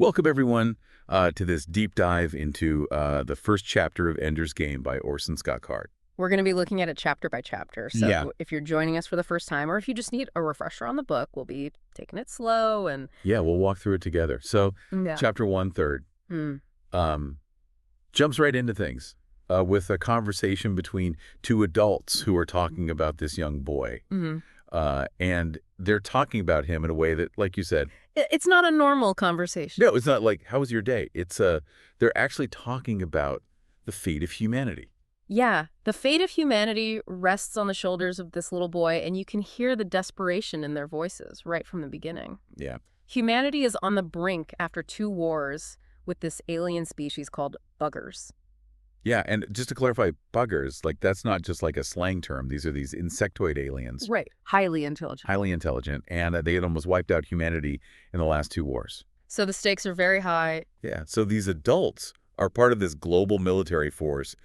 Welcome, everyone, to this deep dive into the first chapter of Ender's Game by Orson Scott Card. We're going to be looking at it chapter by chapter. So Yeah. if you're joining us for the first time, or if you just need a refresher on the book, we'll be taking it slow and Yeah, we'll walk through it together. So, yeah. chapter 1/3 jumps right into things with a conversation between two adults who are talking about this young boy. And they're talking about him in a way that, like you said, It's not a normal conversation. no, it's not like, how was your day? It's they're actually talking about the fate of humanity. Yeah, the fate of humanity rests on the shoulders of this little boy, and you can hear the desperation in their voices right from the beginning. Yeah. Humanity is on the brink after 2 wars with this alien species called buggers. Yeah, and just to clarify, buggers, like that's not just like a slang term. These are these insectoid aliens, Right. Highly intelligent. highly intelligent, and they had almost wiped out humanity in the last 2 wars. So the stakes are very high. Yeah, so these adults are part of this global military force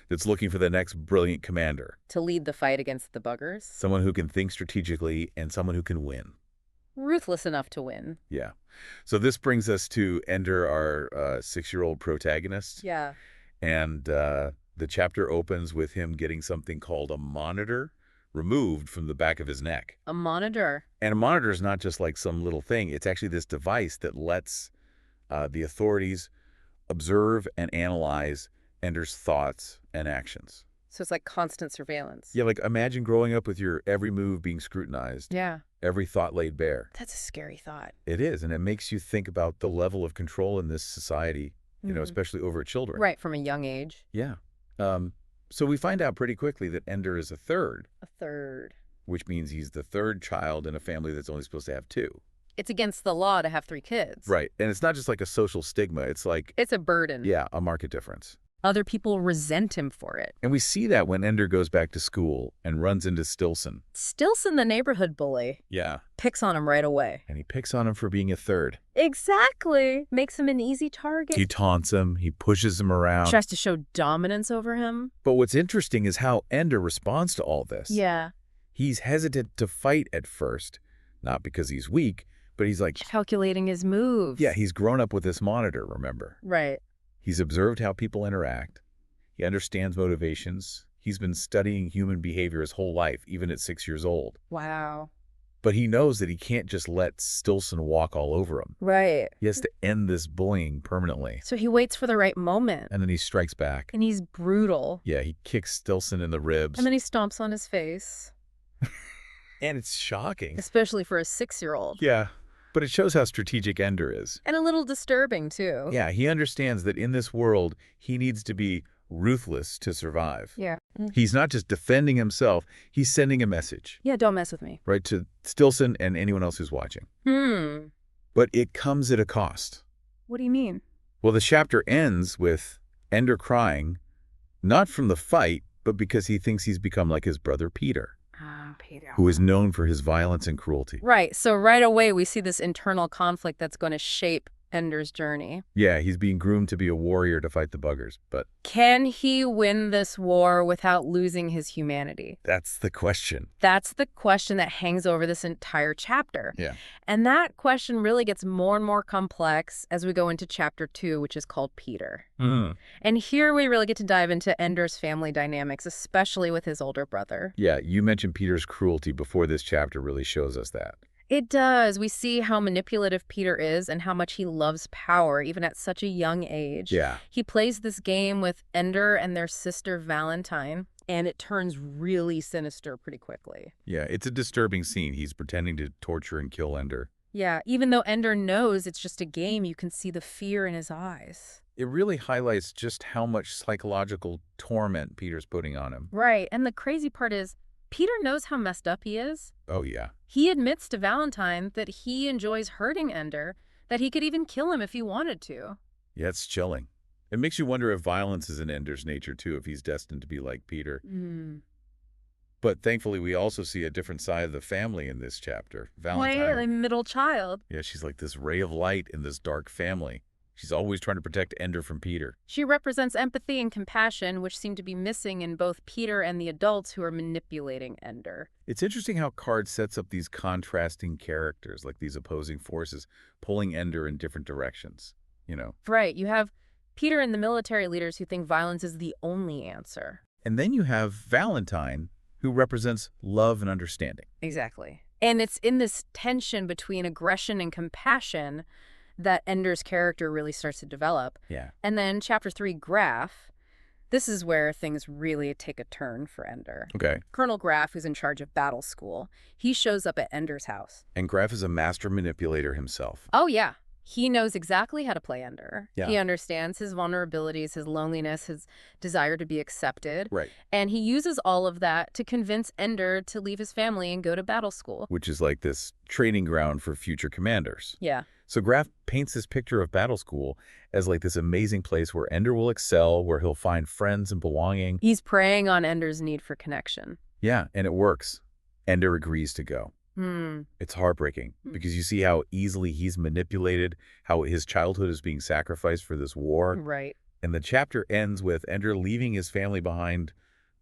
that's looking for the next brilliant commander, To lead the fight against the buggers. someone who can think strategically and someone who can win. Ruthless enough to win. Yeah. So this brings us to Ender, our 6-year-old protagonist. Yeah. And the chapter opens with him getting something called a monitor removed from the back of his neck. A monitor. And a monitor is not just like some little thing. It's actually this device that lets the authorities observe and analyze Ender's thoughts and actions. So it's like constant surveillance. Yeah, like imagine growing up with your every move being scrutinized, Yeah. every thought laid bare. That's a scary thought. It is, and it makes you think about the level of control in this society, you know, Mhm. especially over children. Right, from a young age. Yeah. So we find out pretty quickly that Ender is a third, A third. which means he's the third child in a family that's only supposed to have 2. It's against the law to have 3 kids. Right. And it's not just like a social stigma. It's like, It's a burden. yeah, a market difference. Other people resent him for it. And we see that when Ender goes back to school and runs into Stilson. Stilson, the neighborhood bully, Yeah. picks on him right away. And he picks on him for being a third. Exactly. Makes him an easy target. He taunts him. He pushes him around. Tries to show dominance over him. But what's interesting is how Ender responds to all this. Yeah. He's hesitant to fight at first, not because he's weak, but he's like, Calculating his moves. yeah, he's grown up with this monitor, remember? Right. He's observed how people interact. He understands motivations. He's been studying human behavior his whole life, even at 6 years old. Wow. But he knows that he can't just let Stilson walk all over him. Right. He has to end this bullying permanently. So he waits for the right moment. And then he strikes back. And he's brutal. Yeah, he kicks Stilson in the ribs. And then he stomps on his face. And it's shocking. Especially for a 6-year-old. Yeah, but it shows how strategic Ender is. And a little disturbing, too. Yeah, he understands that in this world, he needs to be ruthless to survive. Yeah. He's not just defending himself, he's sending a message, Yeah, don't mess with me. right, to Stilson and anyone else who's watching. But it comes at a cost. What do you mean? Well, the chapter ends with Ender crying, not from the fight, but because he thinks he's become like his brother Peter, Ah, Peter. who is known for his violence and cruelty. Right. So right away, we see this internal conflict that's going to shape Ender's journey. Yeah, he's being groomed to be a warrior to fight the buggers, but Can he win this war without losing his humanity? that's the question. That's the question that hangs over this entire chapter. Yeah. And that question really gets more and more complex as we go into chapter 2, which is called Peter. And here we really get to dive into Ender's family dynamics, especially with his older brother. Yeah, you mentioned Peter's cruelty before this chapter really shows us that. It does. We see how manipulative Peter is and how much he loves power, even at such a young age. Yeah. He plays this game with Ender and their sister Valentine, and it turns really sinister pretty quickly. Yeah, it's a disturbing scene. He's pretending to torture and kill Ender. Yeah, even though Ender knows it's just a game, you can see the fear in his eyes. It really highlights just how much psychological torment Peter's putting on him. Right, and the crazy part is, Peter knows how messed up he is. Oh, yeah. He admits to Valentine that he enjoys hurting Ender, that he could even kill him if he wanted to. Yeah, it's chilling. It makes you wonder if violence is in Ender's nature, too, if he's destined to be like Peter. But thankfully, we also see a different side of the family in this chapter. Valentine. Wait, a middle child. Yeah, she's like this ray of light in this dark family. She's always trying to protect Ender from Peter. She represents empathy and compassion, which seem to be missing in both Peter and the adults who are manipulating Ender. It's interesting how Card sets up these contrasting characters, like these opposing forces, pulling Ender in different directions, you know. Right, you have Peter and the military leaders who think violence is the only answer. And then you have Valentine, who represents love and understanding. Exactly. And it's in this tension between aggression and compassion that Ender's character really starts to develop. Yeah. And then chapter 3, Graff, this is where things really take a turn for Ender. Okay. Colonel Graff, who's in charge of battle school, he shows up at Ender's house. And Graff is a master manipulator himself. Oh, yeah. He knows exactly how to play Ender. Yeah. He understands his vulnerabilities, his loneliness, his desire to be accepted. Right. And he uses all of that to convince Ender to leave his family and go to battle school. Which is like this training ground for future commanders. Yeah. So Graff paints this picture of battle school as like this amazing place where Ender will excel, where he'll find friends and belonging. He's preying on Ender's need for connection. Yeah, and it works. Ender agrees to go. Hmm. It's heartbreaking because you see how easily he's manipulated, how his childhood is being sacrificed for this war. Right. And the chapter ends with Ender leaving his family behind,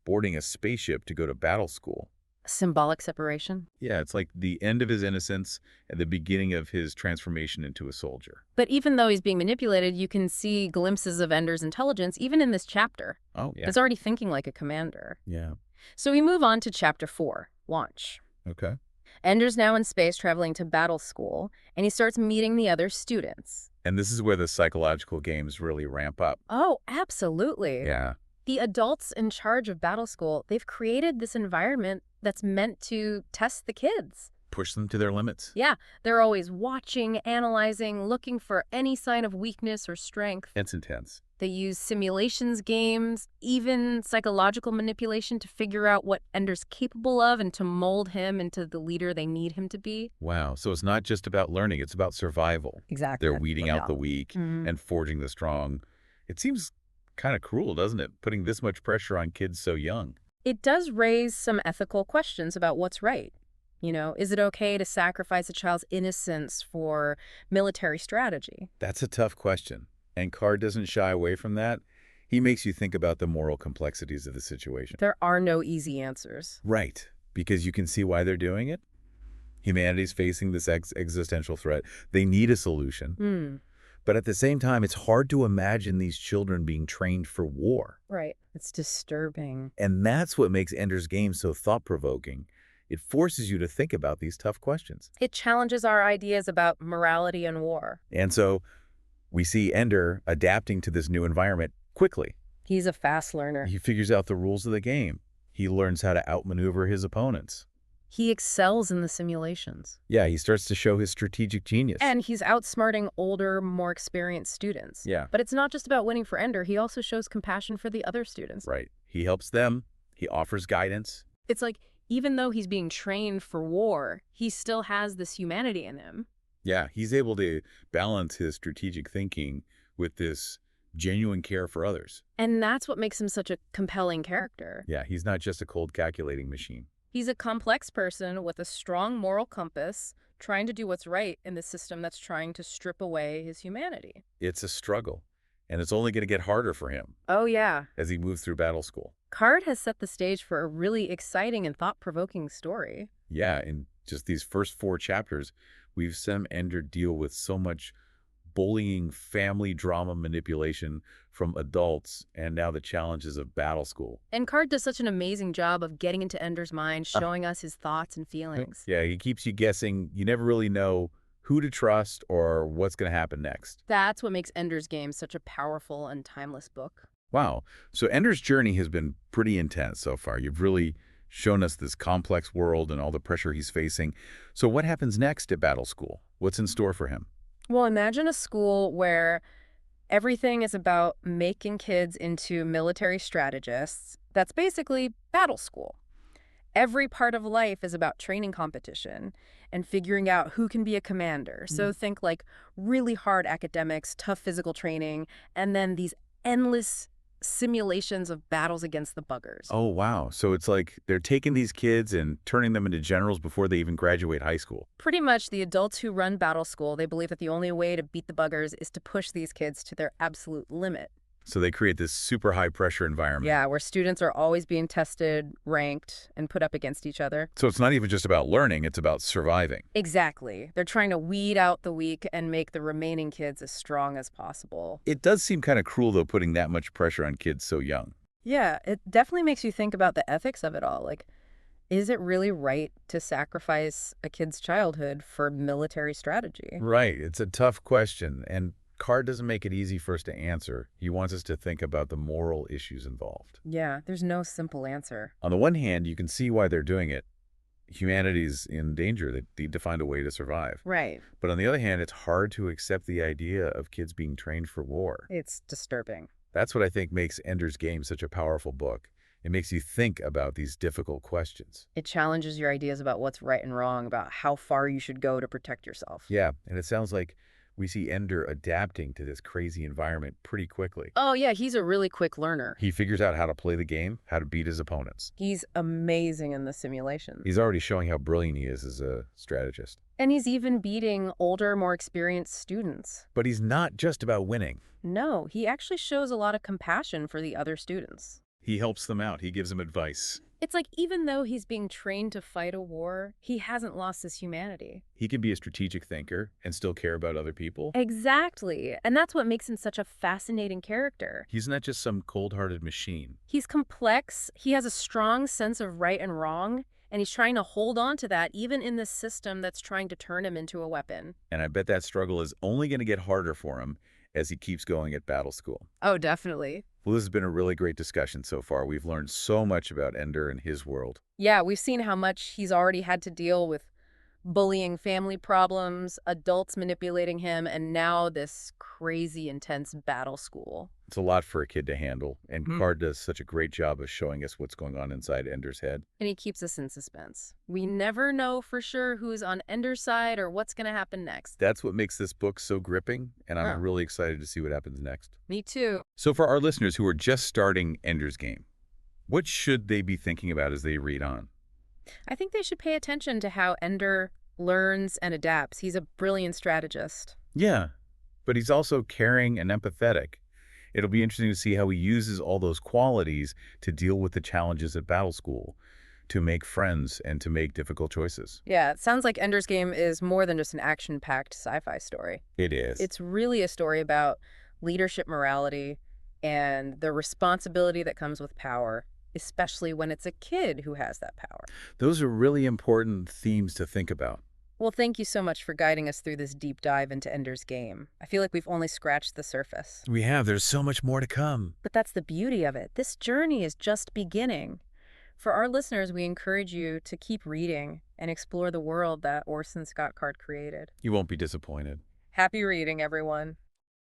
boarding a spaceship to go to battle school. Symbolic separation. Yeah, it's like the end of his innocence and the beginning of his transformation into a soldier. But even though he's being manipulated, you can see glimpses of Ender's intelligence, even in this chapter. Oh, yeah. He's already thinking like a commander. Yeah. So we move on to chapter 4, Launch. Okay. Ender's now in space traveling to battle school, and he starts meeting the other students. And this is where the psychological games really ramp up. Oh, absolutely. Yeah. The adults in charge of battle school, they've created this environment that's meant to test the kids. Push them to their limits. Yeah, they're always watching, analyzing, looking for any sign of weakness or strength. It's intense. They use simulations games, even psychological manipulation to figure out what Ender's capable of and to mold him into the leader they need him to be. Wow. So it's not just about learning, it's about survival. Exactly. They're weeding out the weak and forging the strong. It seems kind of cruel, doesn't it? Putting this much pressure on kids so young. It does raise some ethical questions about what's right. You know, is it okay to sacrifice a child's innocence for military strategy? That's a tough question. And Card doesn't shy away from that. He makes you think about the moral complexities of the situation. There are no easy answers. Right. Because you can see why they're doing it. Humanity's facing this existential threat. They need a solution. But at the same time, it's hard to imagine these children being trained for war. Right. It's disturbing. And that's what makes Ender's Game so thought-provoking. It forces you to think about these tough questions. It challenges our ideas about morality and war. And so we see Ender adapting to this new environment quickly. He's a fast learner. He figures out the rules of the game. He learns how to outmaneuver his opponents. He excels in the simulations. Yeah, he starts to show his strategic genius. And he's outsmarting older, more experienced students. Yeah. But it's not just about winning for Ender. He also shows compassion for the other students. Right. He helps them. He offers guidance. It's like, even though he's being trained for war, he still has this humanity in him. Yeah, he's able to balance his strategic thinking with this genuine care for others. And that's what makes him such a compelling character. Yeah, he's not just a cold calculating machine. He's a complex person with a strong moral compass, trying to do what's right in the system that's trying to strip away his humanity. It's a struggle, and it's only going to get harder for him Oh, yeah. as he moves through battle school. Card has set the stage for a really exciting and thought-provoking story. Yeah, in just these first 4 chapters, we've seen Ender deal with so much bullying, family drama manipulation from adults, and now the challenges of battle school. And Card does such an amazing job of getting into Ender's mind, showing us his thoughts and feelings. Yeah, he keeps you guessing. You never really know who to trust or what's going to happen next. That's what makes Ender's Game such a powerful and timeless book. Wow. So Ender's journey has been pretty intense so far. You've really shown us this complex world and all the pressure he's facing. So what happens next at battle school? What's in store for him? Well, imagine a school where everything is about making kids into military strategists. That's basically battle school. Every part of life is about training competition and figuring out who can be a commander. So think like really hard academics, tough physical training, and then these endless simulations of battles against the buggers. Oh, wow. So it's like they're taking these kids and turning them into generals before they even graduate high school. Pretty much the adults who run battle school, they believe that the only way to beat the buggers is to push these kids to their absolute limit. So they create this super high pressure environment. Yeah, where students are always being tested, ranked, and put up against each other. So it's not even just about learning, it's about surviving. Exactly. They're trying to weed out the weak and make the remaining kids as strong as possible. It does seem kind of cruel, though, putting that much pressure on kids so young. Yeah, it definitely makes you think about the ethics of it all. Like, is it really right to sacrifice a kid's childhood for military strategy? Right. It's a tough question, and Card doesn't make it easy for us to answer. He wants us to think about the moral issues involved. Yeah, there's no simple answer. On the one hand, you can see why they're doing it. Humanity's in danger. They need to find a way to survive. Right. But on the other hand, it's hard to accept the idea of kids being trained for war. It's disturbing. That's what I think makes Ender's Game such a powerful book. It makes you think about these difficult questions. It challenges your ideas about what's right and wrong, about how far you should go to protect yourself. Yeah, and it sounds like we see Ender adapting to this crazy environment pretty quickly. Oh, yeah, he's a really quick learner. He figures out how to play the game, how to beat his opponents. He's amazing in the simulations. He's already showing how brilliant he is as a strategist. And he's even beating older, more experienced students. But he's not just about winning. No, he actually shows a lot of compassion for the other students. He helps them out. He gives them advice. It's like even though he's being trained to fight a war, he hasn't lost his humanity. He can be a strategic thinker and still care about other people. Exactly. And that's what makes him such a fascinating character. He's not just some cold-hearted machine. He's complex, he has a strong sense of right and wrong, and he's trying to hold on to that even in this system that's trying to turn him into a weapon. And I bet that struggle is only going to get harder for him as he keeps going at battle school. Oh, definitely. Well, this has been a really great discussion so far. We've learned so much about Ender and his world. Yeah, we've seen how much he's already had to deal with bullying, family problems, adults manipulating him, and now this crazy intense battle school. It's a lot for a kid to handle, and Card does such a great job of showing us what's going on inside Ender's head. And he keeps us in suspense. We never know for sure who's on Ender's side or what's going to happen next. That's what makes this book so gripping, and I'm really excited to see what happens next. Me too. So for our listeners who are just starting Ender's Game, what should they be thinking about as they read on? I think they should pay attention to how Ender learns and adapts. He's a brilliant strategist. Yeah, but he's also caring and empathetic. It'll be interesting to see how he uses all those qualities to deal with the challenges at battle school, to make friends and to make difficult choices. Yeah, it sounds like Ender's Game is more than just an action-packed sci-fi story. It is. It's really a story about leadership morality and the responsibility that comes with power, especially when it's a kid who has that power. Those are really important themes to think about. Well, thank you so much for guiding us through this deep dive into Ender's Game. I feel like we've only scratched the surface. We have. There's so much more to come. But that's the beauty of it. This journey is just beginning. For our listeners, we encourage you to keep reading and explore the world that Orson Scott Card created. You won't be disappointed. Happy reading, everyone.